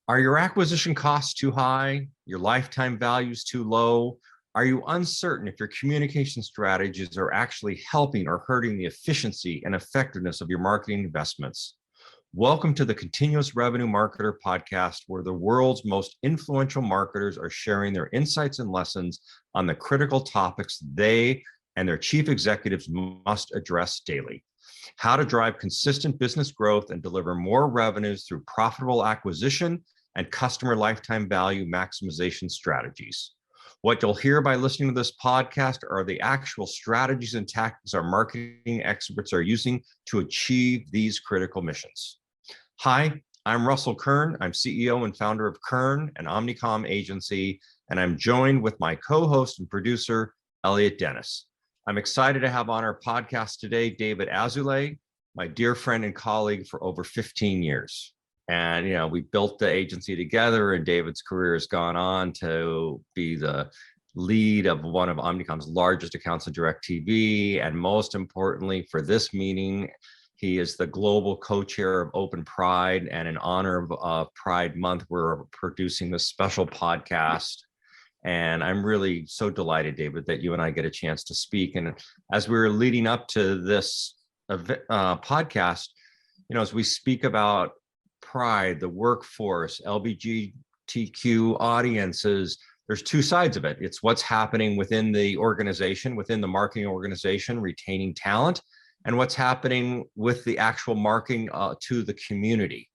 Are your acquisition costs too high? Your lifetime values too low? Are you uncertain if your communication strategies are actually helping or hurting the efficiency and effectiveness of your marketing investments? Welcome to the Continuous Revenue Marketer podcast, where the world's most influential marketers are sharing their insights and lessons on the critical topics they and their chief executives must address daily. How to drive consistent business growth and deliver more revenues through profitable acquisition and customer lifetime value maximization strategies. What you'll hear by listening to this podcast are the actual strategies and tactics our marketing experts are using to achieve these critical missions. Hi, I'm Russell Kern. I'm CEO and founder of Kern, an Omnicom agency, and I'm joined with my co-host and producer, Elliott Dennis. I'm excited to have on our podcast today, David Azulay, my dear friend and colleague for over 15 years. And, we built the agency together, and David's career has gone on to be the lead of one of Omnicom's largest accounts on DirecTV. And most importantly, for this meeting, he is the global co-chair of Open Pride. And in honor of Pride Month, we're producing this special podcast. And I'm really so delighted, David, that you and I get a chance to speak. And as we were leading up to this podcast, as we speak about Pride, the workforce, LGBTQ audiences, there's two sides of it. It's what's happening within the organization, within the marketing organization, retaining talent, and what's happening with the actual marketing to the community.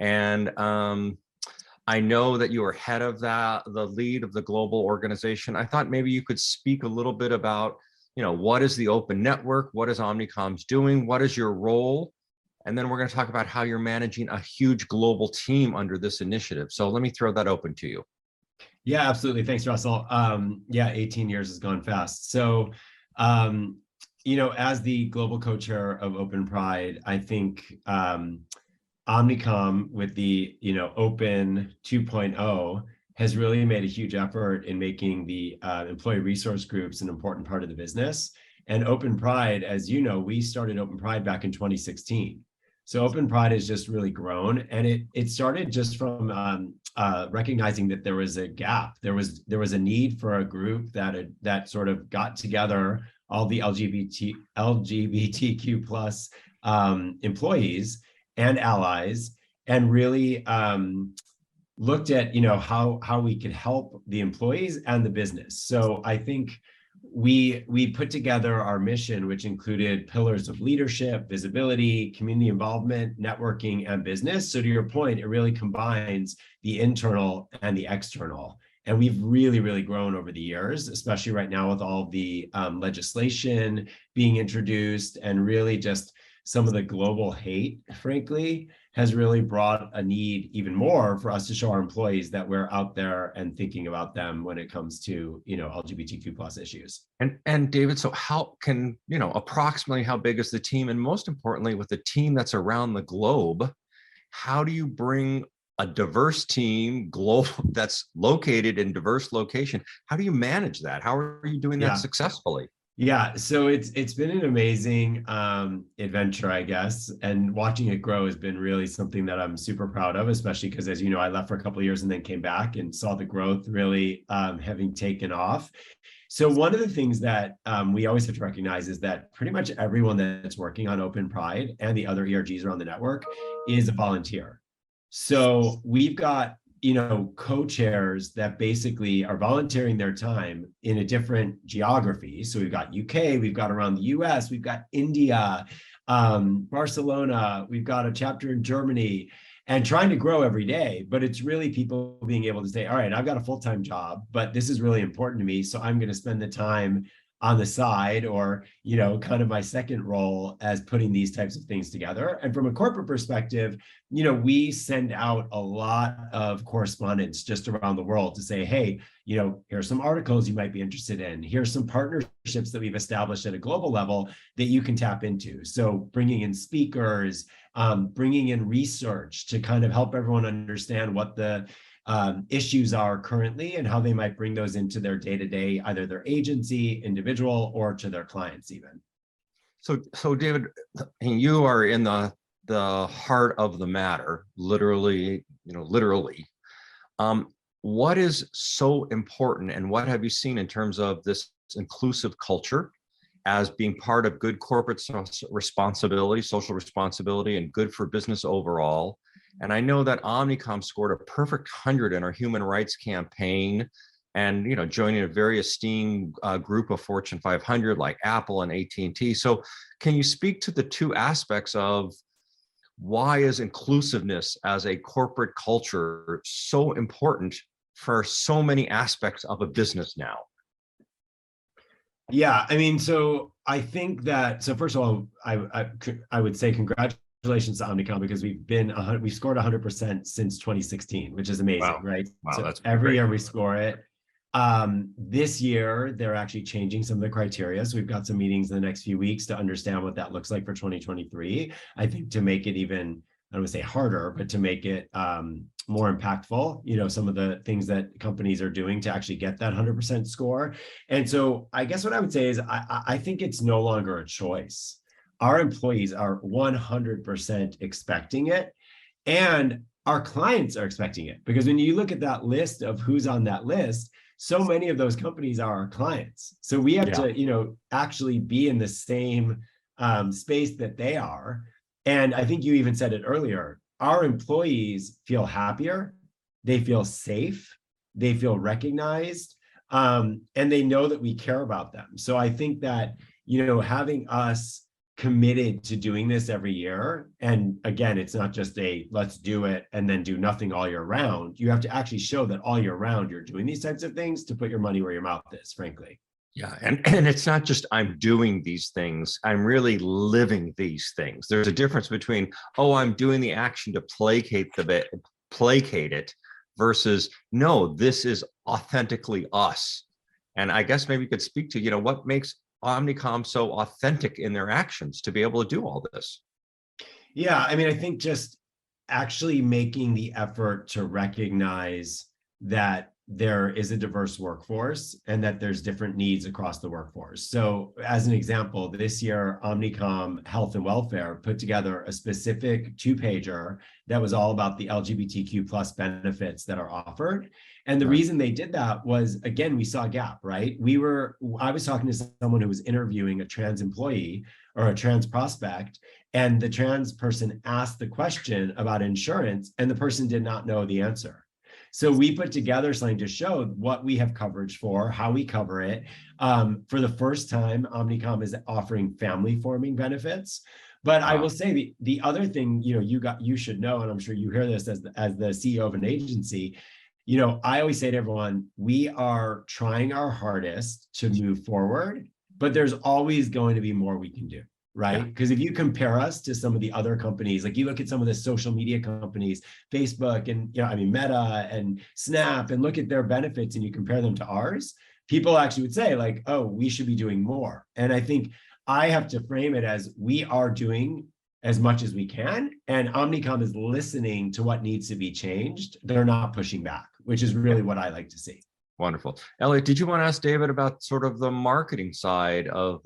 And I know that you are head of the lead of the global organization. I thought maybe you could speak a little bit about, what is the open network? What is Omnicom's doing? What is your role? And then we're going to talk about how you're managing a huge global team under this initiative. So let me throw that open to you. Yeah, absolutely. Thanks, Russell. 18 years has gone fast. So, as the global co-chair of Open Pride, I think Omnicom with the, Open 2.0 has really made a huge effort in making the employee resource groups an important part of the business. And Open Pride, as you know, we started Open Pride back in 2016. So Open Pride has just really grown, and it started just from recognizing that there was a gap. There was a need for a group that sort of got together all the LGBTQ plus employees and allies, and really looked at how we could help the employees and the business. So I think we put together our mission, which included pillars of leadership, visibility, community involvement, networking, and business. So to your point, it really combines the internal and the external. And we've really, really grown over the years, especially right now with all the legislation being introduced, and really just some of the global hate, frankly, has really brought a need even more for us to show our employees that we're out there and thinking about them when it comes to, LGBTQ plus issues. And David, so how can, approximately how big is the team? And most importantly, with the team that's around the globe, how do you bring a diverse team global that's located in diverse location? How do you manage that? How are you doing that successfully? Yeah, so it's been an amazing adventure, I guess, and watching it grow has been really something that I'm super proud of, especially because, as you know, I left for a couple of years and then came back and saw the growth really having taken off. So one of the things that we always have to recognize is that pretty much everyone that's working on Open Pride and the other ERGs around the network is a volunteer. So we've got co-chairs that basically are volunteering their time in a different geography. So we've got UK, we've got around the US, we've got India, Barcelona, we've got a chapter in Germany, and trying to grow every day. But it's really people being able to say, all right, I've got a full-time job, but this is really important to me. So I'm going to spend the time on the side, or, kind of my second role as putting these types of things together. And from a corporate perspective, we send out a lot of correspondence just around the world to say, hey, here's some articles you might be interested in. Here's some partnerships that we've established at a global level that you can tap into. So bringing in speakers, bringing in research to kind of help everyone understand what the issues are currently and how they might bring those into their day-to-day, either their agency, individual, or to their clients even. So David, you are in the the heart of the matter, literally, literally, what is so important and what have you seen in terms of this inclusive culture as being part of good corporate responsibility, social responsibility, and good for business overall? And I know that Omnicom scored a perfect 100 in our human rights campaign, and joining a very esteemed group of Fortune 500 like Apple and AT&T. So can you speak to the two aspects of why is inclusiveness as a corporate culture so important for so many aspects of a business now? Yeah, I mean, so I think that, so first of all, I would say congratulations to Omnicom, because we've scored 100% since 2016, which is amazing, Wow. right? Wow, So that's every great. year we score it. This year, they're actually changing some of the criteria. So we've got some meetings in the next few weeks to understand what that looks like for 2023. I think to make it even, I don't want to say harder, but to make it more impactful, some of the things that companies are doing to actually get that 100% score. And so I guess what I would say is I think it's no longer a choice. Our employees are 100% expecting it, and our clients are expecting it, because when you look at that list of who's on that list, so many of those companies are our clients. So we have to, actually be in the same space that they are. And I think you even said it earlier, our employees feel happier, they feel safe, they feel recognized, and they know that we care about them. So I think that, having us committed to doing this every year, and again, it's not just a let's do it and then do nothing all year round. You have to actually show that all year round you're doing these types of things to put your money where your mouth is, frankly. Yeah, and it's not just I'm doing these things, I'm really living these things. There's a difference between, oh, I'm doing the action to placate it, versus no, this is authentically us. And I guess maybe you could speak to, what makes Omnicom so authentic in their actions to be able to do all this. Yeah, I mean, I think just actually making the effort to recognize that there is a diverse workforce and that there's different needs across the workforce. So as an example, this year, Omnicom Health and Welfare put together a specific 2-pager that was all about the LGBTQ plus benefits that are offered. And the reason they did that was, again, we saw a gap, right? I was talking to someone who was interviewing a trans employee or a trans prospect, and the trans person asked the question about insurance, and the person did not know the answer. So we put together something to show what we have coverage for, how we cover it. For the first time, Omnicom is offering family forming benefits. But I will say the other thing, you should know, and I'm sure you hear this as the CEO of an agency, I always say to everyone, we are trying our hardest to move forward, but there's always going to be more we can do. Right? Because if you compare us to some of the other companies, like you look at some of the social media companies, Facebook and, Meta and Snap, and look at their benefits and you compare them to ours, people actually would say like, oh, we should be doing more. And I think I have to frame it as we are doing as much as we can. And Omnicom is listening to what needs to be changed. They're not pushing back, which is really what I like to see. Wonderful. Elliott, did you want to ask David about sort of the marketing side of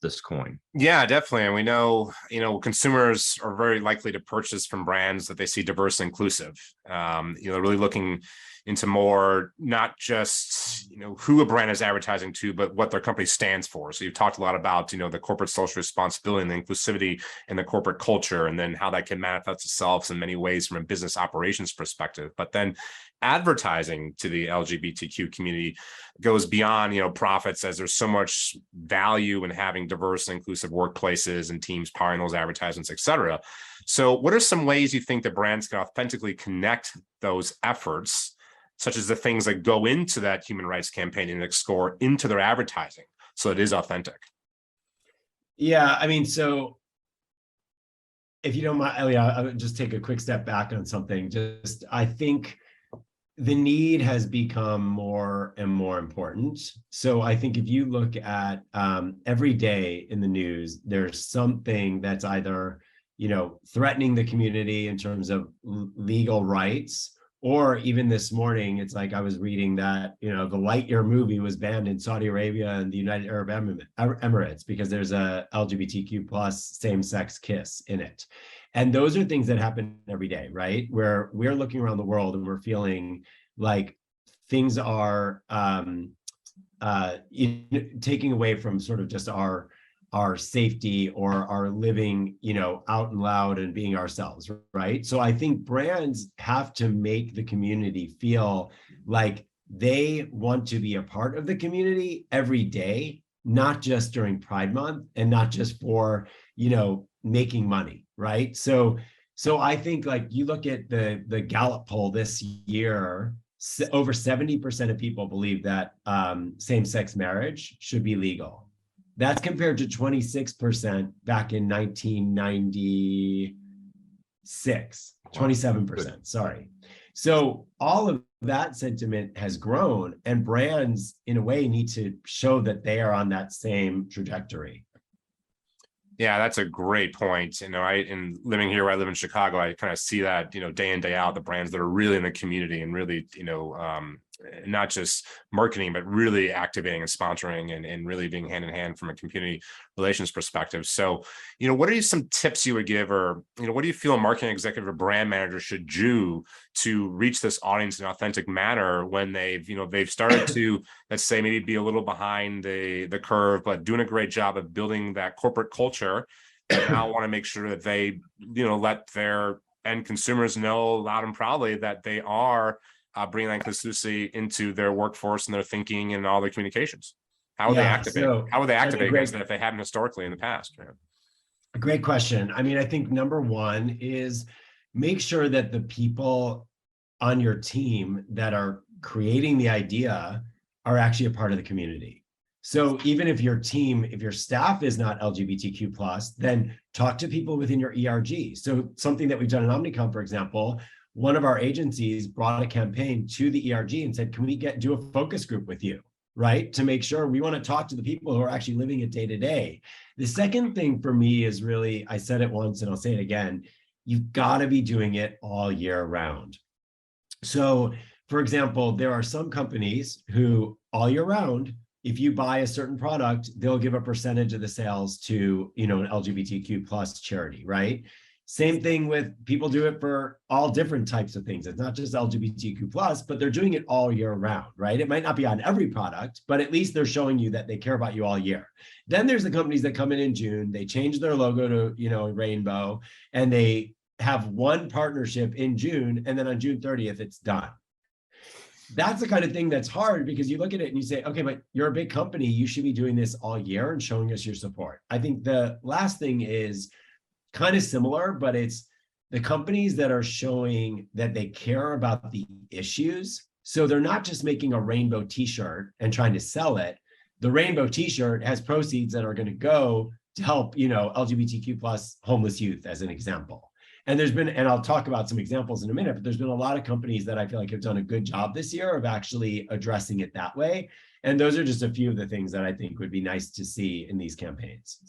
this coin? Yeah, definitely. And we know, consumers are very likely to purchase from brands that they see diverse and inclusive. Really looking into more, not just, who a brand is advertising to, but what their company stands for. So you've talked a lot about, the corporate social responsibility and the inclusivity and the corporate culture, and then how that can manifest itself in many ways from a business operations perspective. But then advertising to the LGBTQ community goes beyond, profits, as there's so much value in having diverse and inclusive workplaces and teams powering those advertisements, et cetera. So what are some ways you think that brands can authentically connect those efforts, such as the things that go into that human rights campaign and score into their advertising, so it is authentic? Yeah, so if you don't mind, Elliott, I'll just take a quick step back on something. I think the need has become more and more important. So I think if you look at every day in the news, there's something that's either, threatening the community in terms of legal rights, or even this morning, it's like I was reading that, the Lightyear movie was banned in Saudi Arabia and the United Arab Emirates because there's a LGBTQ plus same-sex kiss in it. And those are things that happen every day, right? Where we're looking around the world and we're feeling like things are taking away from sort of just our safety or our living, out and loud and being ourselves, right? So I think brands have to make the community feel like they want to be a part of the community every day, not just during Pride Month and not just for, making money, right? So I think like you look at the Gallup poll this year, over 70% of people believe that same-sex marriage should be legal. That's compared to 26% back in 1996, 27%, sorry. So all of that sentiment has grown, and brands in a way need to show that they are on that same trajectory. Yeah, that's a great point. In living here where I live in Chicago, I kind of see that, day in, day out, the brands that are really in the community and really, not just marketing, but really activating and sponsoring and really being hand in hand from a community relations perspective. So, what are some tips you would give, or, what do you feel a marketing executive or brand manager should do to reach this audience in an authentic manner when they've started to, let's say, maybe be a little behind the curve, but doing a great job of building that corporate culture, and now want to make sure that they, let their end consumers know loud and proudly that they are bringing that inclusivity into their workforce and their thinking and all their communications. How would they activate? How would they activate against that if they haven't historically in the past? Yeah. A great question. I mean, I think number one is make sure that the people on your team that are creating the idea are actually a part of the community. So even if your staff is not LGBTQ+, then talk to people within your ERG. So something that we've done in Omnicom, for example, one of our agencies brought a campaign to the ERG and said, can we do a focus group with you, right? To make sure we want to talk to the people who are actually living it day to day. The second thing for me is really, I said it once and I'll say it again, you've got to be doing it all year round. So for example, there are some companies who all year round, if you buy a certain product, they'll give a percentage of the sales to, an LGBTQ+ charity, right? Same thing with people do it for all different types of things. It's not just LGBTQ+, but they're doing it all year round, right? It might not be on every product, but at least they're showing you that they care about you all year. Then there's the companies that come in June, they change their logo to, a rainbow, and they have one partnership in June, and then on June 30th, it's done. That's the kind of thing that's hard because you look at it and you say, okay, but you're a big company. You should be doing this all year and showing us your support. I think the last thing is kind of similar, but it's the companies that are showing that they care about the issues. So they're not just making a rainbow t-shirt and trying to sell it. The rainbow t-shirt has proceeds that are going to go to help, LGBTQ+ homeless youth, as an example. And and I'll talk about some examples in a minute, but there's been a lot of companies that I feel like have done a good job this year of actually addressing it that way. And those are just a few of the things that I think would be nice to see in these campaigns.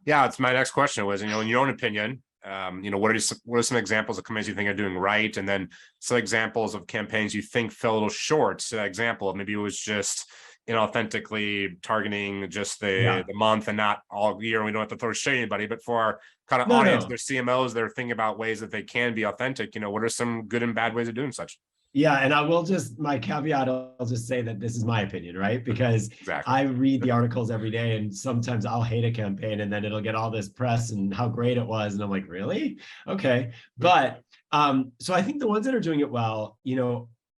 Yeah, it's my next question was, in your own opinion, what are some examples of companies you think are doing right? And then some examples of campaigns you think fell a little short. So that example, maybe it was just inauthentically targeting just the month and not all year. We don't have to throw shade at anybody, but for our kind of audience, their CMOs, they're thinking about ways that they can be authentic. What are some good and bad ways of doing such? Yeah, and I will my caveat, I'll just say that this is my opinion, right? Because exactly. I read the articles every day, and sometimes I'll hate a campaign and then it'll get all this press and how great it was. And I'm like, really? Okay. But so I think the ones that are doing it well,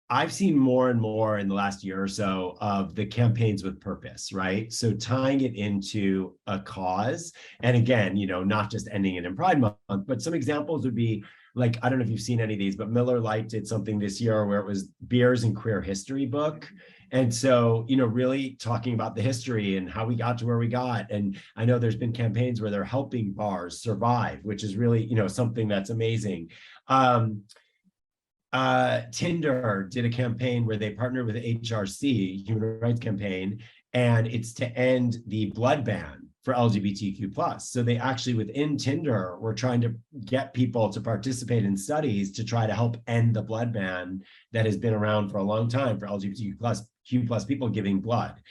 I've seen more and more in the last year or so of the campaigns with purpose, right? So tying it into a cause. And again, not just ending it in Pride Month, but some examples would be, like, I don't know if you've seen any of these, but Miller Lite did something this year where it was Beers and Queer History book. And so, really talking about the history and how we got to where we got. And I know there's been campaigns where they're helping bars survive, which is really, something that's amazing. Tinder did a campaign where they partnered with HRC, Human Rights Campaign, and it's to end the blood ban for LGBTQ+. So they actually, within Tinder, were trying to get people to participate in studies to try to help end the blood ban that has been around for a long time for LGBTQ+ people giving blood.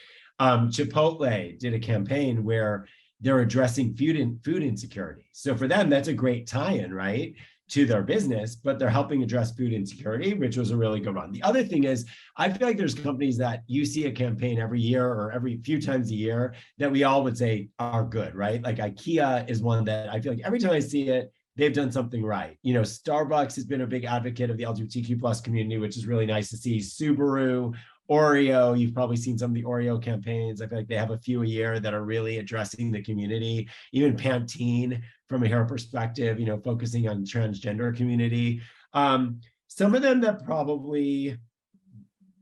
Chipotle did a campaign where they're addressing food insecurity. So for them, that's a great tie-in, right, to their business, but they're helping address food insecurity, which was a really good one. The other thing is, I feel like there's companies that you see a campaign every year or every few times a year that we all would say are good, right? Like IKEA is one that I feel like every time I see it, they've done something right. You know, Starbucks has been a big advocate of the LGBTQ plus community, which is really nice to see. Subaru, Oreo, you've probably seen some of the Oreo campaigns. I feel like they have a few a year that are really addressing the community. Even Pantene, from a hair perspective, you know, focusing on transgender community. Some of them that probably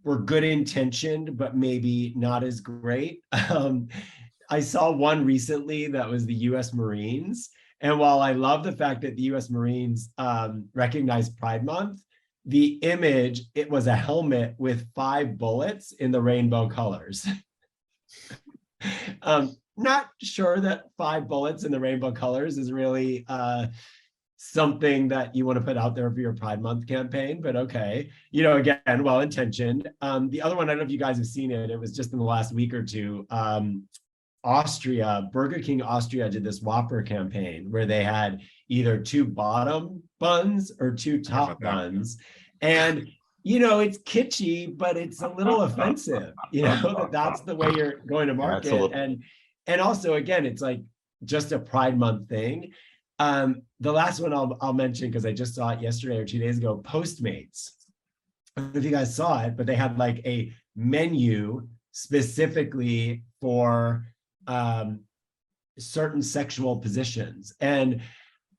were good intentioned, but maybe not as great. I saw one recently that was the US Marines. And while I love the fact that the US Marines recognized Pride Month, the image, it was a helmet with 5 bullets in the rainbow colors. Not sure that 5 bullets in the rainbow colors is really something that you want to put out there for your Pride Month campaign, but okay. You know, again, well-intentioned. The other one, I don't know if you guys have seen it. It was just in the last week or two. Austria, Burger King Austria did this Whopper campaign where they had either 2 bottom buns or 2 top buns. And, you know, it's kitschy, but it's a little offensive, you know, that's the way you're going to market. And also, again, it's like just a Pride Month thing. The last one I'll mention, because I just saw it yesterday or 2 days ago, Postmates. I don't know if you guys saw it, but they had like a menu specifically for certain sexual positions. And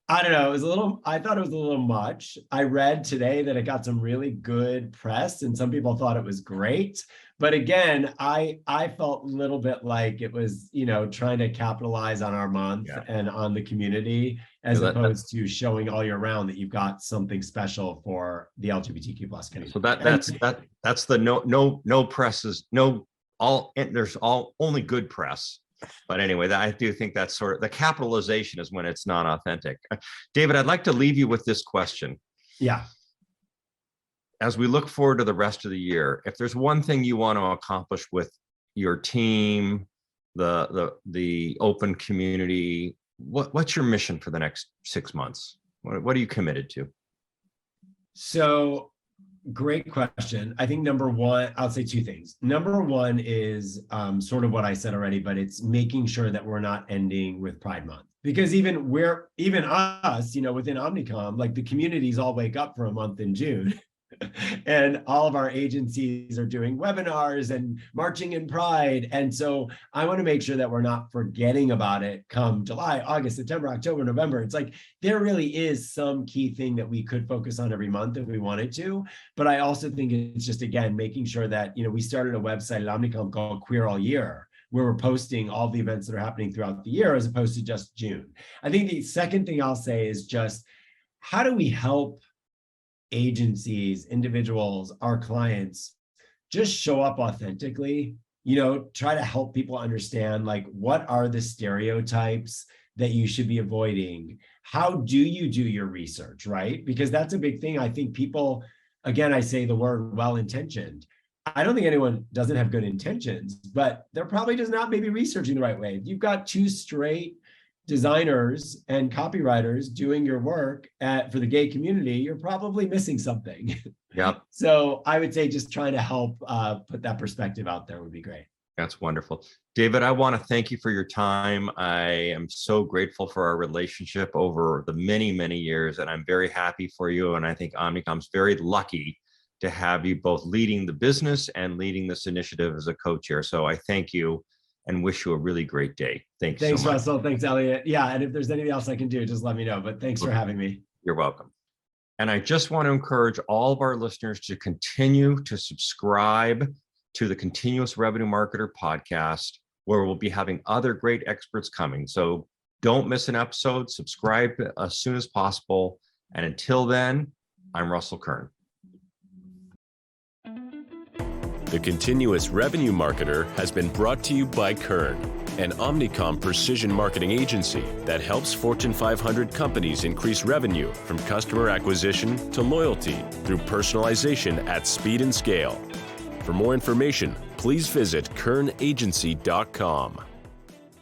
I don't know, I thought it was a little much. I read today that it got some really good press and some people thought it was great. But again, I felt a little bit like it was, you know, trying to capitalize on our month and on the community, as opposed to showing all year round that you've got something special for the LGBTQ plus community. So that's the no presses, there's only good press. But anyway, I do think that's sort of the capitalization is when it's not authentic. David, I'd like to leave you with this question. Yeah. As we look forward to the rest of the year, if there's one thing you want to accomplish with your team, the open community, what's your mission for the next 6 months? What are you committed to? So, great question. I think number one, I'll say 2 things. Number one is sort of what I said already, but it's making sure that we're not ending with Pride Month. Because even us, you know, within Omnicom, like the communities all wake up for a month in June. And all of our agencies are doing webinars and marching in Pride. And so I want to make sure that we're not forgetting about it come July, August, September, October, November. It's like there really is some key thing that we could focus on every month if we wanted to. But I also think it's just, again, making sure that, you know, we started a website at Omnicom called Queer All Year, where we're posting all the events that are happening throughout the year as opposed to just June. I think the second thing I'll say is just, how do we help agencies, individuals, our clients just show up authentically, you know, try to help people understand, like, what are the stereotypes that you should be avoiding? How do you do your research, right? Because that's a big thing. I think people, again, I say the word well-intentioned. I don't think anyone doesn't have good intentions, but they're probably just not maybe researching the right way. If you've got 2 straight designers and copywriters doing your work for the gay community, you're probably missing something. Yep. So I would say just trying to help put that perspective out there would be great. That's wonderful. David, I want to thank you for your time. I am so grateful for our relationship over the many, many years, and I'm very happy for you. And I think Omnicom's very lucky to have you both leading the business and leading this initiative as a co-chair. So I thank you and wish you a really great day. Thanks so much. Russell. Thanks, Elliott. Yeah, and if there's anything else I can do, just let me know. But thanks for having me. You're welcome. And I just want to encourage all of our listeners to continue to subscribe to the Continuous Revenue Marketer podcast, where we'll be having other great experts coming. So don't miss an episode. Subscribe as soon as possible. And until then, I'm Russell Kern. The Continuous Revenue Marketer has been brought to you by Kern, an Omnicom precision marketing agency that helps Fortune 500 companies increase revenue from customer acquisition to loyalty through personalization at speed and scale. For more information, please visit kernagency.com.